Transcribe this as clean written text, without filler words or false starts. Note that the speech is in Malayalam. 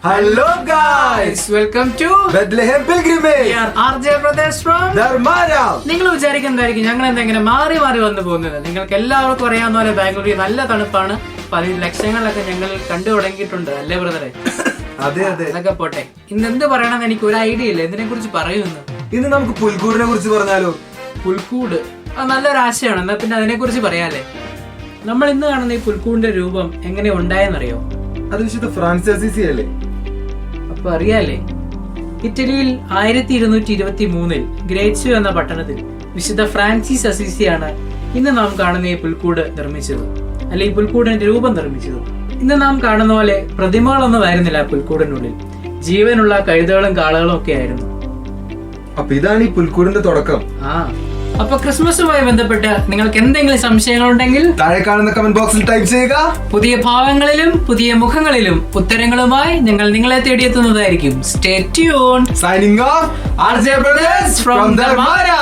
Hello guys, welcome to Bethlehem Pilgrimage. We are RJ Brothers from Dharmara. നിങ്ങൾ വിചാരിക്കുന്നതായിരിക്കും ഞങ്ങൾ എന്തെങ്കിലും മാറി വന്നു പോകുന്നത്. നിങ്ങൾക്ക് എല്ലാവർക്കും അറിയാവുന്ന പോലെ ബാംഗ്ലൂരിൽ നല്ല തണുപ്പാണ്. ലക്ഷങ്ങളൊക്കെ ഞങ്ങൾ കണ്ടു തുടങ്ങിയിട്ടുണ്ട് അല്ലേ ബ്രദറെ? അതെ അതൊക്കെ പോട്ടെ. ഇന്ന് എന്ത് പറയണമെന്ന് എനിക്ക് ഒരു ഐഡിയ ഇല്ല. എന്തിനെ കുറിച്ച് പറയുമെന്ന്. ഇന്ന് നമുക്ക് പുൽക്കൂടിനെ കുറിച്ച് പറഞ്ഞാലോ? പുൽക്കൂട് നല്ലൊരു ആശയമാണ്. എന്നാ പിന്നെ അതിനെ കുറിച്ച് പറയാല്ലേ. നമ്മൾ ഇന്ന് കാണുന്ന ഈ പുൽക്കൂടിന്റെ രൂപം എങ്ങനെ ഉണ്ടായെന്നറിയോ? അത് വിശുദ്ധ ഫ്രാൻസിസ് അസീസി അല്ലേ? അപ്പൊ അറിയാലേ, ഇറ്റലിയിൽ 1223 ഗ്രേറ്റ്സ്യൂ എന്ന പട്ടണത്തിൽ വിശുദ്ധ ഫ്രാൻസിസ് അസീസിയാണ് ഇന്ന് നാം കാണുന്ന ഈ പുൽക്കൂട് നിർമ്മിച്ചത്, അല്ലെ ഈ പുൽക്കൂടിന്റെ രൂപം നിർമ്മിച്ചത്. ഇന്ന് നാം കാണുന്ന പോലെ പ്രതിമകളൊന്നും ആയിരുന്നില്ല ആ പുൽക്കൂടിനുള്ളിൽ. ജീവനുള്ള കഴുതകളും കാളകളും ഒക്കെ ആയിരുന്നു. അപ്പൊ ഇതാണ് ഈ പുൽക്കൂടിന്റെ തുടക്കം. അപ്പൊ ക്രിസ്മസുമായി ബന്ധപ്പെട്ട് നിങ്ങൾക്ക് എന്തെങ്കിലും സംശയങ്ങളുണ്ടെങ്കിൽ താഴെ കാണുന്ന കമന്റ് ബോക്സിൽ ടൈപ്പ് ചെയ്യുക. പുതിയ ഭാവങ്ങളിലും പുതിയ മുഖങ്ങളിലും ഉത്തരങ്ങളുമായി ഞങ്ങൾ നിങ്ങളെ തേടിയെത്തുന്നതായിരിക്കും. Stay tuned. Signing off, RJ Brothers from Dharmara.